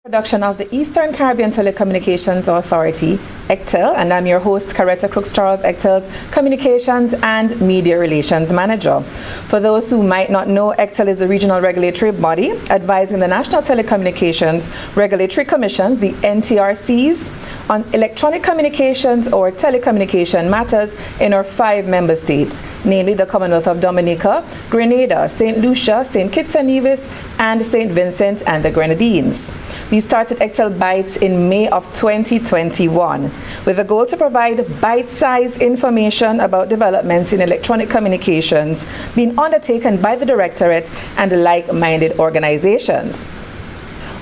Production of the Eastern Caribbean Telecommunications Authority, ECTEL, and I'm your host, Coretta Crooks-Charles, ECTEL's Communications and Media Relations Manager. For those who might not know, ECTEL is a regional regulatory body advising the National Telecommunications Regulatory Commissions, the NTRCs, on electronic communications or telecommunication matters in our 5 member states, namely the Commonwealth of Dominica, Grenada, St. Lucia, St. Kitts and Nevis, and St. Vincent and the Grenadines. We started ECTEL Bytes in May of 2021 with a goal to provide bite-sized information about developments in electronic communications being undertaken by the Directorate and like-minded organizations.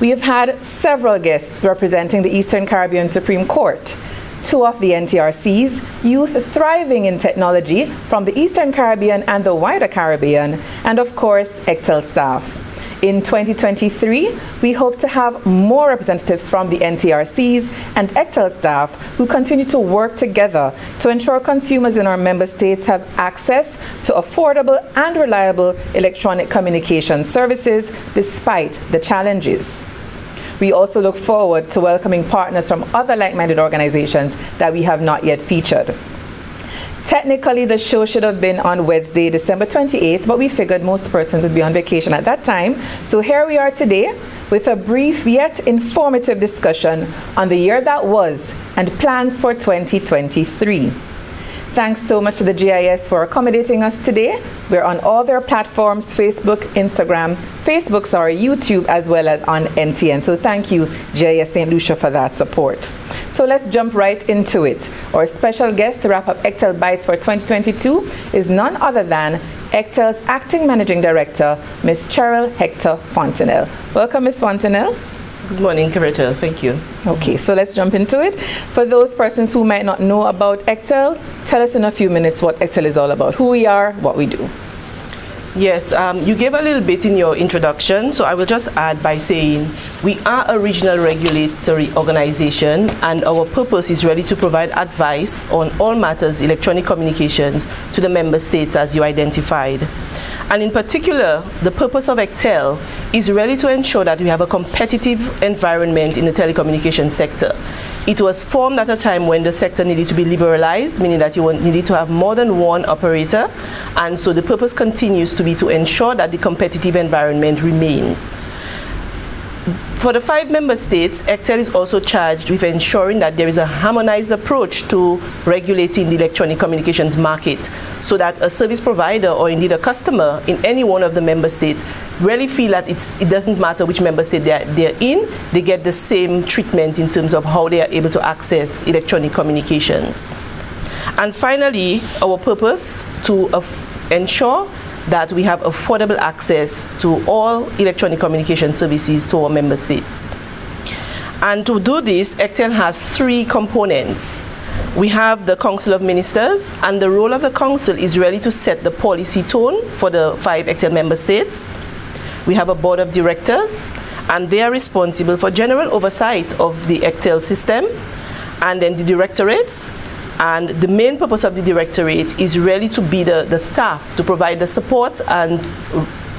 We have had several guests representing the Eastern Caribbean Supreme Court, 2 of the NTRCs, youth thriving in technology from the Eastern Caribbean and the wider Caribbean, and of course, ECTEL staff. In 2023, we hope to have more representatives from the NTRCs and ECTEL staff who continue to work together to ensure consumers in our member states have access to affordable and reliable electronic communication services despite the challenges. We also look forward to welcoming partners from other like-minded organizations that we have not yet featured. Technically, the show should have been on Wednesday, December 28th, but we figured most persons would be on vacation at that time. So here we are today with a brief yet informative discussion on the year that was and plans for 2023. Thanks so much to the GIS for accommodating us today. We're on all their platforms, Facebook, Instagram, YouTube, as well as on NTN. So thank you, GIS St. Lucia, for that support. So let's jump right into it. Our special guest to wrap up ECTEL Bytes for 2022 is none other than ECTEL's Acting Managing Director, Ms. Cheryl Hector Fontenelle. Welcome, Ms. Fontenelle. Good morning, Coretta. Thank you. Okay, so let's jump into it. For those persons who might not know about ECTEL, tell us in a few minutes what ECTEL is all about, who we are, what we do. Yes, you gave a little bit in your introduction, so I will just add by saying we are a regional regulatory organization, and our purpose is really to provide advice on all matters electronic communications to the member states as you identified. And in particular, the purpose of ECTEL is really to ensure that we have a competitive environment in the telecommunications sector. It was formed at a time when the sector needed to be liberalized, meaning that you needed to have more than one operator. And so the purpose continues to be to ensure that the competitive environment remains. For the 5 member states, ECTEL is also charged with ensuring that there is a harmonized approach to regulating the electronic communications market, so that a service provider or indeed a customer in any one of the member states really feel that it doesn't matter which member state they're in, they get the same treatment in terms of how they are able to access electronic communications. And finally, our purpose to ensure that we have affordable access to all electronic communication services to our member states. And to do this, ECTEL has 3 components. We have the Council of Ministers, and the role of the Council is really to set the policy tone for the 5 ECTEL member states. We have a Board of Directors, and they are responsible for general oversight of the ECTEL system, and then the Directorate. And the main purpose of the Directorate is really to be the staff to provide the support and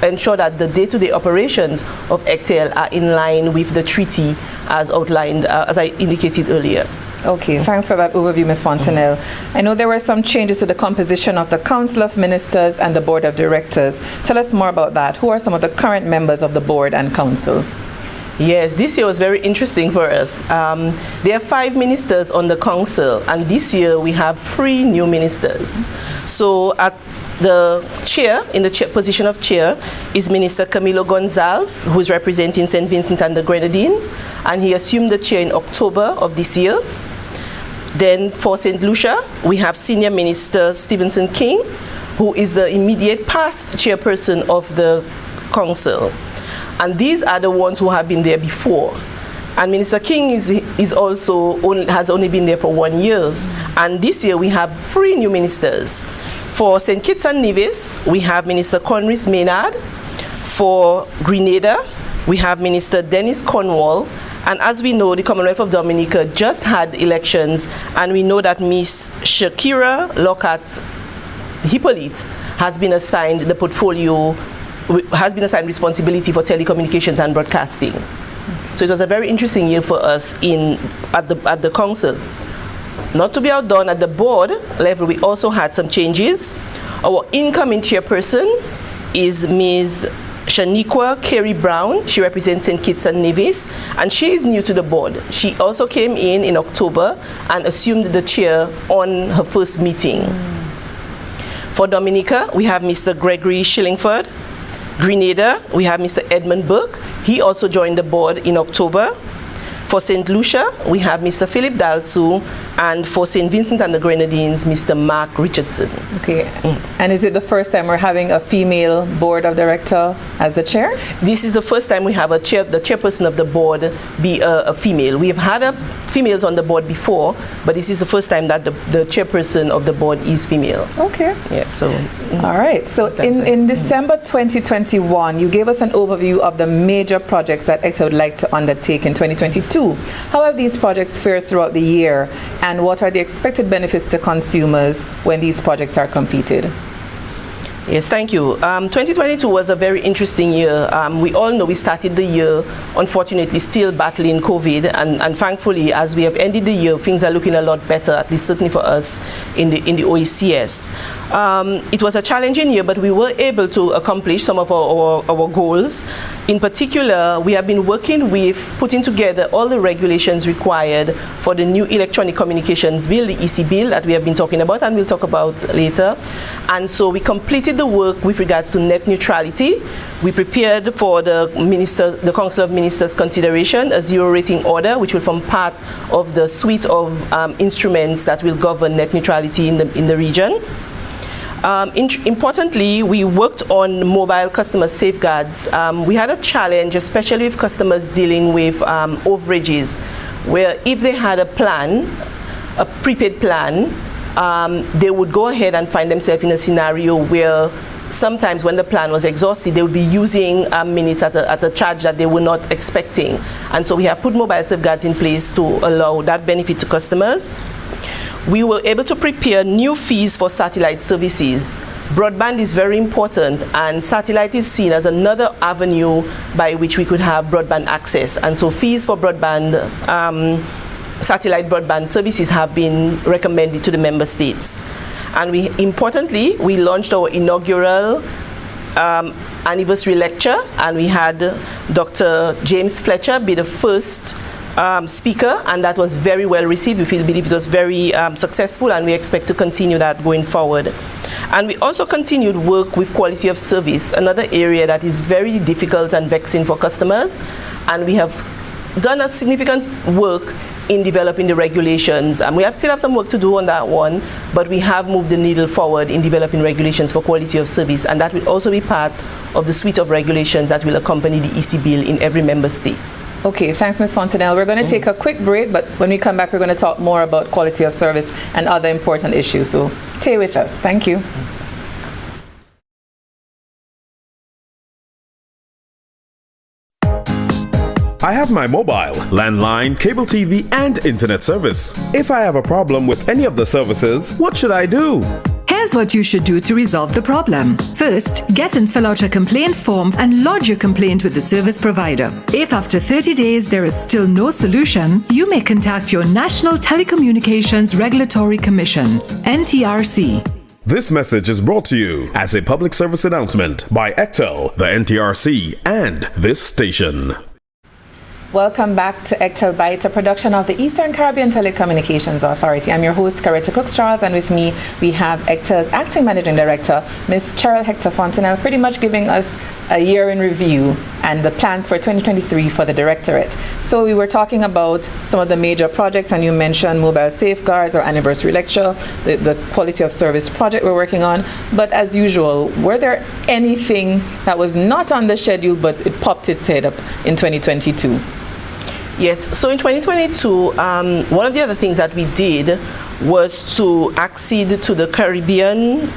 ensure that the day-to-day operations of ECTEL are in line with the treaty as outlined, as I indicated earlier. Okay, thanks for that overview, Ms. Fontenelle. I know there were some changes to the composition of the Council of Ministers and the Board of Directors. Tell us more about that. Who are some of the current members of the Board and Council? Yes, this year was very interesting for us. There are 5 ministers on the council, and this year we have 3 new ministers. So at the chair, in the position of chair, is Minister Camilo Gonzalez, who is representing St. Vincent and the Grenadines, and he assumed the chair in October of this year. Then for St. Lucia, we have Senior Minister Stevenson King, who is the immediate past chairperson of the council. And these are the ones who have been there before. And Minister King has only been there for 1 year. And this year we have 3 new ministers. For St. Kitts and Nevis, we have Minister Conris Maynard. For Grenada, we have Minister Dennis Cornwall. And as we know, the Commonwealth of Dominica just had elections, and we know that Miss Shakira Lockhart Hippolyte has been assigned the portfolio, has been assigned responsibility for telecommunications and broadcasting. Okay. So it was a very interesting year for us at the council. Not to be outdone, at the board level, we also had some changes. Our incoming chairperson is Ms. Shaniqua Carey Brown. She represents St. Kitts and Nevis, and she is new to the board. She also came in October and assumed the chair on her first meeting. For Dominica, we have Mr. Gregory Shillingford. Grenada, we have Mr. Edmund Burke. He also joined the board in October. For St. Lucia, we have Mr. Philip Dalsu, and for St. Vincent and the Grenadines, Mr. Mark Richardson. Okay. And is it the first time we're having a female board of director as the chair? This is the first time we have the chairperson of the board be a female. We have had females on the board before, but this is the first time that the chairperson of the board is female. Okay. Yeah, so. All right. So in December 2021, you gave us an overview of the major projects that ECTEL would like to undertake in 2022. How have these projects fared throughout the year, and what are the expected benefits to consumers when these projects are completed? Yes, thank you. 2022 was a very interesting year. We all know we started the year, unfortunately, still battling COVID, and thankfully, as we have ended the year, things are looking a lot better, at least certainly for us in the OECS. It was a challenging year, but we were able to accomplish some of our goals. In particular, we have been working with putting together all the regulations required for the new electronic communications bill, the EC bill that we have been talking about and we'll talk about later. And so we completed the work with regards to net neutrality. We prepared for the Council of Ministers consideration a zero rating order, which will form part of the suite of instruments that will govern net neutrality in the region. Importantly, we worked on mobile customer safeguards. We had a challenge, especially with customers dealing with overages, where if they had a plan, a prepaid plan, they would go ahead and find themselves in a scenario where sometimes when the plan was exhausted, they would be using minutes at a charge that they were not expecting. And so we have put mobile safeguards in place to allow that benefit to customers. We were able to prepare new fees for satellite services. Broadband is very important, and satellite is seen as another avenue by which we could have broadband access. And so fees for broadband, satellite broadband services have been recommended to the member states. And importantly, we launched our inaugural anniversary lecture, and we had Dr. James Fletcher be the first speaker, and that was very well received. We believe it was very successful, and we expect to continue that going forward. And we also continued work with quality of service, another area that is very difficult and vexing for customers. And we have done a significant work in developing the regulations. And we still have some work to do on that one, but we have moved the needle forward in developing regulations for quality of service, and that will also be part of the suite of regulations that will accompany the EC bill in every member state. Okay, thanks, Ms. Fontenelle. We're going to take a quick break, but when we come back, we're going to talk more about quality of service and other important issues. So stay with us. Thank you. I have my mobile, landline, cable TV, and internet service. If I have a problem with any of the services, what should I do? Here's what you should do to resolve the problem. First, get and fill out a complaint form and lodge your complaint with the service provider. If after 30 days there is still no solution, you may contact your National Telecommunications Regulatory Commission, NTRC. This message is brought to you as a public service announcement by ECTEL, the NTRC, and this station. Welcome back to ECTEL Bytes, a production of the Eastern Caribbean Telecommunications Authority. I'm your host, Caretta Cook-Straws, and with me we have ECTEL's Acting Managing Director, Ms. Cheryl Hector Fontenelle, pretty much giving us a year in review and the plans for 2023 for the Directorate. So we were talking about some of the major projects, and you mentioned mobile safeguards, our anniversary lecture, the quality of service project we're working on. But as usual, were there anything that was not on the schedule but it popped its head up in 2022? Yes, so in 2022, one of the other things that we did was to accede to the CARICOM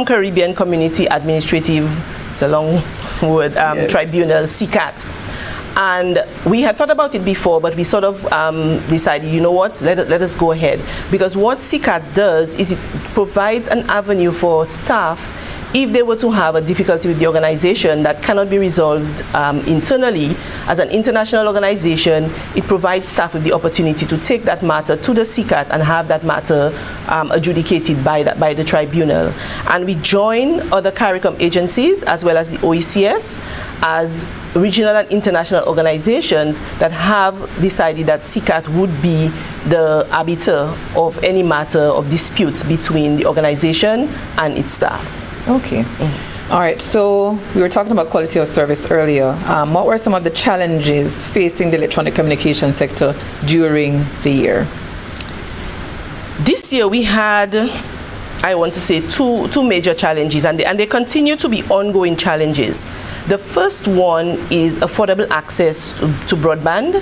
Caribbean Community Administrative, it's a long word, yes, Tribunal, CCAT. And we had thought about it before, but we sort of decided, you know what, let us go ahead. Because what CCAT does is it provides an avenue for staff if they were to have a difficulty with the organization that cannot be resolved internally, as an international organization, it provides staff with the opportunity to take that matter to the CCAT and have that matter adjudicated by the tribunal. And we join other CARICOM agencies as well as the OECS as regional and international organizations that have decided that CCAT would be the arbiter of any matter of disputes between the organization and its staff. Okay. All right, so we were talking about quality of service earlier. What were some of the challenges facing the electronic communication sector during the year? This year we had, I want to say, two major challenges, and they continue to be ongoing challenges. The first one is affordable access to broadband.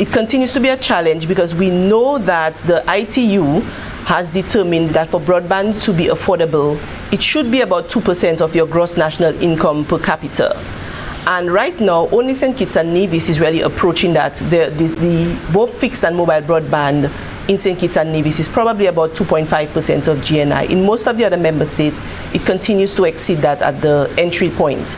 It continues to be a challenge because we know that the ITU has determined that for broadband to be affordable, it should be about 2% of your gross national income per capita. And right now, only St. Kitts and Nevis is really approaching that. The both fixed and mobile broadband in St. Kitts and Nevis is probably about 2.5% of GNI. In most of the other member states, it continues to exceed that at the entry point.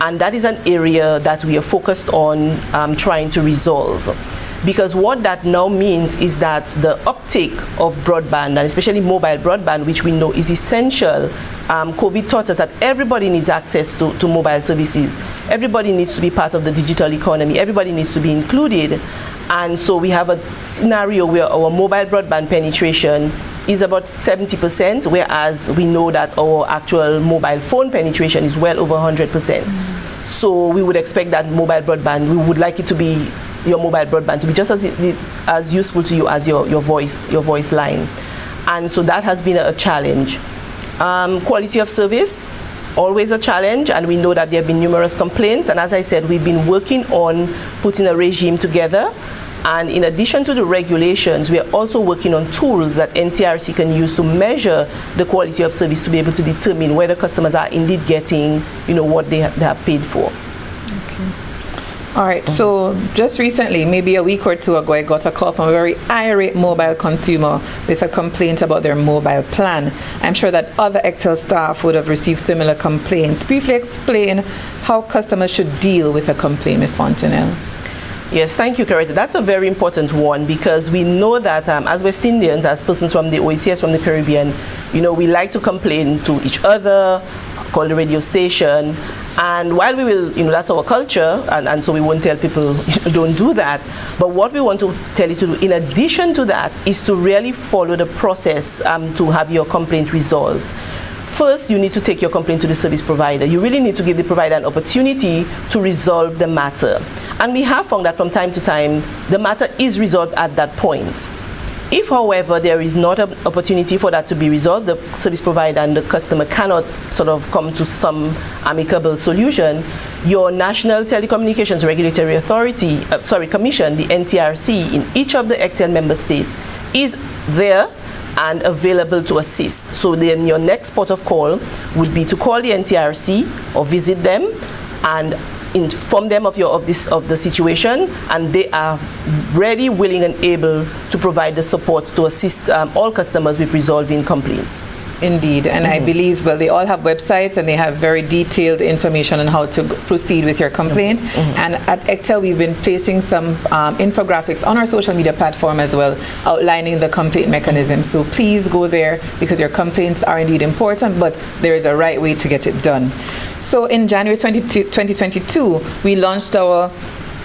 And that is an area that we are focused on trying to resolve. Because what that now means is that the uptake of broadband, and especially mobile broadband, which we know is essential, COVID taught us that everybody needs access to mobile services. Everybody needs to be part of the digital economy. Everybody needs to be included. And so we have a scenario where our mobile broadband penetration is about 70%, whereas we know that our actual mobile phone penetration is well over 100%. So we would expect that mobile broadband, we would like it to be your mobile broadband to be just as useful to you as your voice line. And so that has been a challenge. Quality of service, always a challenge, and we know that there have been numerous complaints. And as I said, we've been working on putting a regime together. And in addition to the regulations, we are also working on tools that NTRC can use to measure the quality of service to be able to determine whether customers are indeed getting, what they have paid for. Okay. All right, so just recently, maybe a week or two ago, I got a call from a very irate mobile consumer with a complaint about their mobile plan. I'm sure that other ECTEL staff would have received similar complaints. Briefly explain how customers should deal with a complaint, Ms. Fontenelle. Yes, thank you, Coretta. That's a very important one because we know that as West Indians, as persons from the OECS, from the Caribbean, we like to complain to each other, call the radio station. And while we will, that's our culture, and so we won't tell people don't do that. But what we want to tell you to do, in addition to that, is to really follow the process to have your complaint resolved. First, you need to take your complaint to the service provider. You really need to give the provider an opportunity to resolve the matter. And we have found that from time to time, the matter is resolved at that point. If, however, there is not an opportunity for that to be resolved, the service provider and the customer cannot sort of come to some amicable solution, your National Telecommunications Regulatory Commission, the NTRC, in each of the ECTEL member states, is there and available to assist. So then your next port of call would be to call the NTRC or visit them and inform them of the situation, and they are ready, willing, and able to provide the support to assist all customers with resolving complaints. Indeed, and I believe, they all have websites and they have very detailed information on how to proceed with your complaint. And at ECTEL, we've been placing some infographics on our social media platform as well, outlining the complaint mechanism. So please go there because your complaints are indeed important, but there is a right way to get it done. So in January 2022, we launched our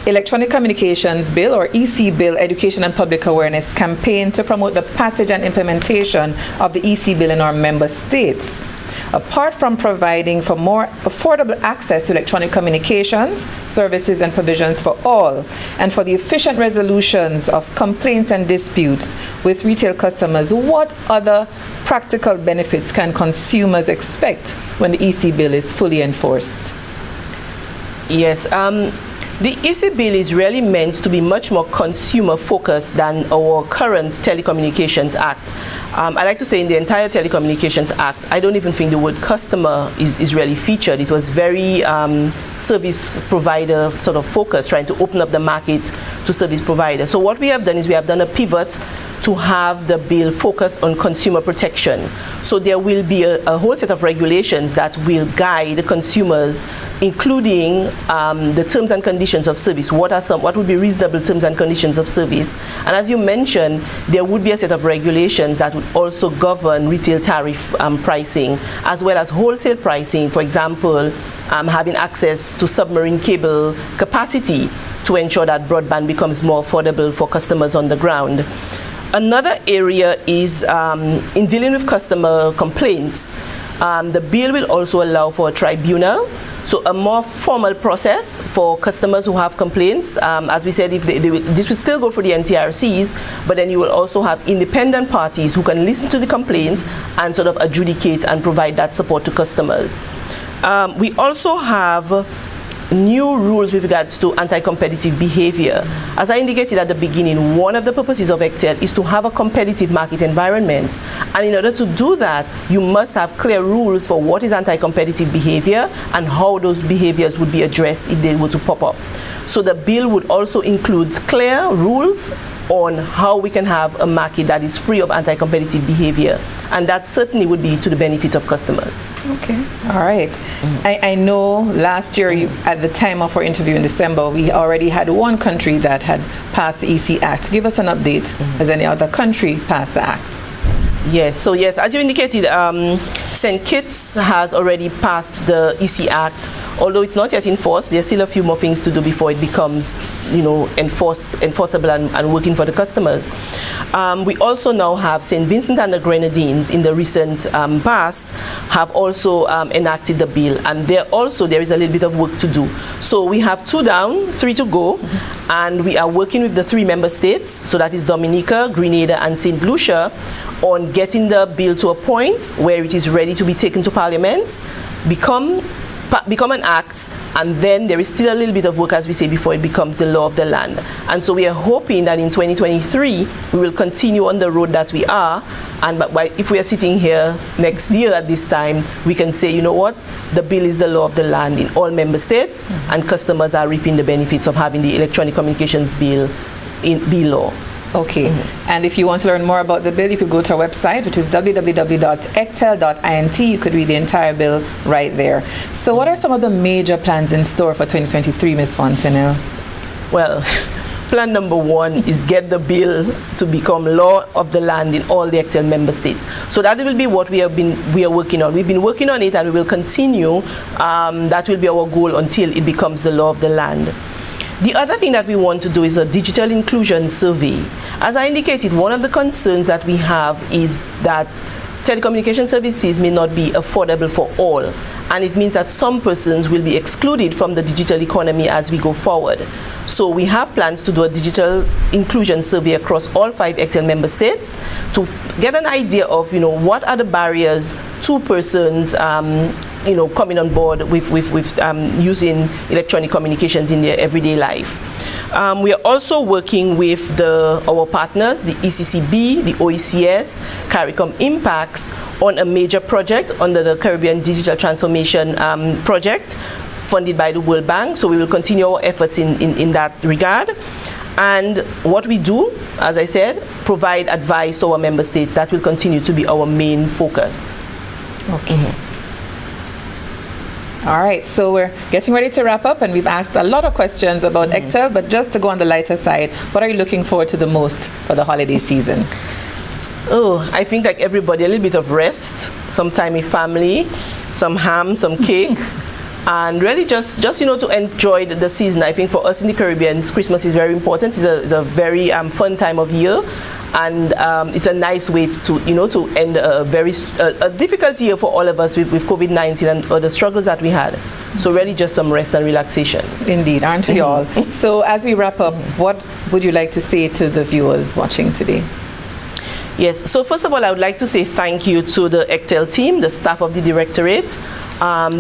Electronic Communications Bill, or EC Bill, Education and Public Awareness campaign to promote the passage and implementation of the EC Bill in our member states. Apart from providing for more affordable access to electronic communications, services and provisions for all, and for the efficient resolutions of complaints and disputes with retail customers, what other practical benefits can consumers expect when the EC Bill is fully enforced? Yes, the EC Bill is really meant to be much more consumer-focused than our current Telecommunications Act. I like to say in the entire Telecommunications Act, I don't even think the word customer is really featured. It was very service provider sort of focused, trying to open up the market to service providers. So what we have done is we have done a pivot to have the bill focus on consumer protection. So there will be a whole set of regulations that will guide consumers, including the terms and conditions of service. What would be reasonable terms and conditions of service? And as you mentioned, there would be a set of regulations that would also govern retail tariff pricing, as well as wholesale pricing. For example, having access to submarine cable capacity to ensure that broadband becomes more affordable for customers on the ground. Another area is in dealing with customer complaints. The bill will also allow for a tribunal, so a more formal process for customers who have complaints. As we said, this will still go through the NTRCs, but then you will also have independent parties who can listen to the complaints and sort of adjudicate and provide that support to customers. We also have new rules with regards to anti-competitive behavior. As I indicated at the beginning, one of the purposes of ECTEL is to have a competitive market environment. And in order to do that, you must have clear rules for what is anti-competitive behavior and how those behaviors would be addressed if they were to pop up. So the bill would also include clear rules on how we can have a market that is free of anti-competitive behavior. And that certainly would be to the benefit of customers. Okay, all right. I know last year, at the time of our interview in December, we already had one country that had passed the EC Act. Give us an update. Has any other country passed the Act? Yes, so yes, as you indicated, St. Kitts has already passed the EC Act. Although it's not yet enforced, there's still a few more things to do before it becomes, enforceable and working for the customers. We also now have St. Vincent and the Grenadines in the recent past have also enacted the bill, and there is a little bit of work to do. So we have 2 down, 3 to go, and we are working with the 3 member states, so that is Dominica, Grenada, and St. Lucia, on getting the bill to a point where it is ready to be taken to Parliament, become an act, and then there is still a little bit of work, as we say, before it becomes the law of the land. And so we are hoping that in 2023 we will continue on the road that we are, and if we are sitting here next year at this time, we can say, you know what, the bill is the law of the land in all member states, and customers are reaping the benefits of having the electronic communications bill be law. Okay, and if you want to learn more about the bill, you could go to our website, which is www.ectel.int. You could read the entire bill right there. So what are some of the major plans in store for 2023, Ms. Fontenelle? Well, plan number 1 is get the bill to become law of the land in all the ECTEL member states. So that will be what we are working on. We've been working on it, and we will continue. That will be our goal until it becomes the law of the land. The other thing that we want to do is a digital inclusion survey. As I indicated, one of the concerns that we have is that telecommunication services may not be affordable for all, and it means that some persons will be excluded from the digital economy as we go forward. So we have plans to do a digital inclusion survey across all 5 ECTEL member states to get an idea of, what are the barriers to persons coming on board with using electronic communications in their everyday life. We are also working with our partners, the ECCB, the OECS, CARICOM Impacts, on a major project under the Caribbean Digital Transformation Project, funded by the World Bank. So we will continue our efforts in that regard. And what we do, as I said, provide advice to our member states. That will continue to be our main focus. Okay. All right, so we're getting ready to wrap up, and we've asked a lot of questions about ECTEL, but just to go on the lighter side, what are you looking forward to the most for the holiday season? Oh, I think like everybody, a little bit of rest, some time with family, some ham, some cake, and really just to enjoy the season. I think for us in the Caribbean, Christmas is very important. It's a very fun time of year, and it's a nice way to end a very difficult year for all of us with COVID-19 and the struggles that we had. So really just some rest and relaxation. Indeed, aren't we all? So as we wrap up, what would you like to say to the viewers watching today? Yes, so first of all, I would like to say thank you to the ECTEL team, the staff of the Directorate.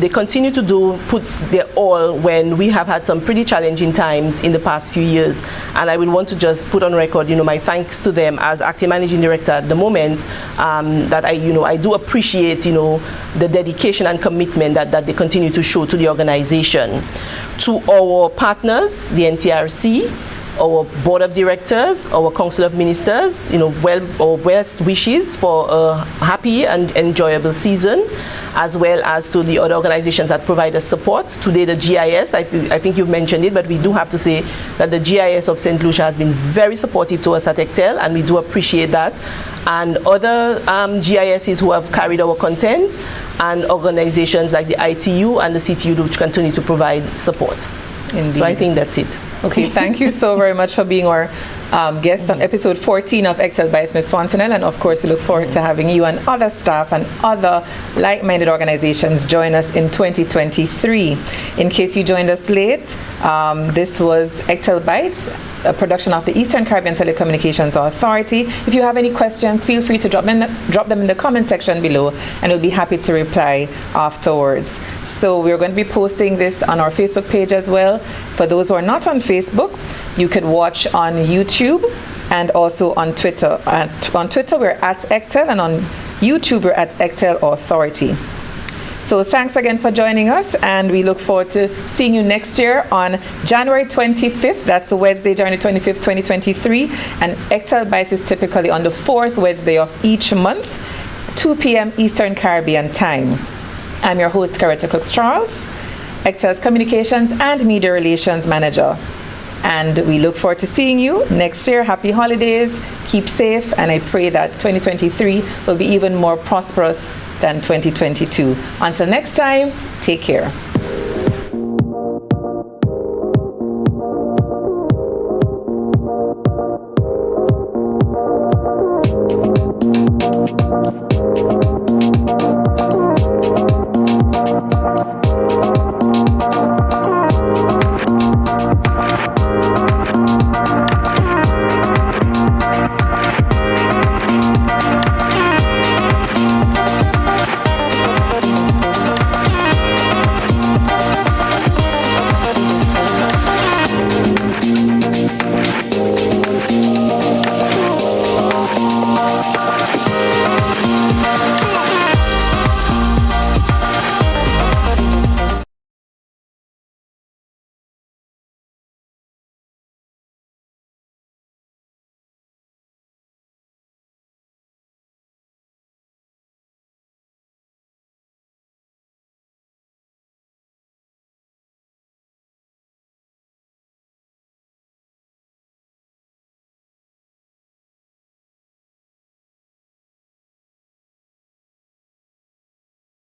They continue to put their all when we have had some pretty challenging times in the past few years. And I will want to just put on record, my thanks to them as Acting Managing Director at the moment, that I do appreciate, the dedication and commitment that they continue to show to the organization. To our partners, the NTRC, our board of directors, our council of ministers, our best wishes for a happy and enjoyable season, as well as to the other organizations that provide us support. Today, the GIS, I think you've mentioned it, but we do have to say that the GIS of St. Lucia has been very supportive to us at ECTEL, and we do appreciate that. And other GISs who have carried our content, and organizations like the ITU and the CTU, which continue to provide support. Indeed. So I think that's it. Okay, thank you so very much for being our guest on episode 14 of ECTEL Bytes, Ms. Fontenelle, and of course we look forward to having you and other staff and other like-minded organizations join us in 2023. In case you joined us late, this was ECTEL Bytes, a production of the Eastern Caribbean Telecommunications Authority. If you have any questions, feel free to drop them in the comment section below, and we'll be happy to reply afterwards. So we're going to be posting this on our Facebook page as well. For those who are not on Facebook, you could watch on YouTube and also on Twitter. On Twitter, we're at ECTEL, and on YouTube, we're at ECTEL Authority. So thanks again for joining us, and we look forward to seeing you next year on January 25th. That's Wednesday, January 25th, 2023. And ECTEL Bytes is typically on the 4th Wednesday of each month, 2 p.m. Eastern Caribbean time. I'm your host, Coretta Crooks-Charles, ECTEL's Communications and Media Relations Manager. And we look forward to seeing you next year. Happy holidays, keep safe, and I pray that 2023 will be even more prosperous than 2022. Until next time, take care.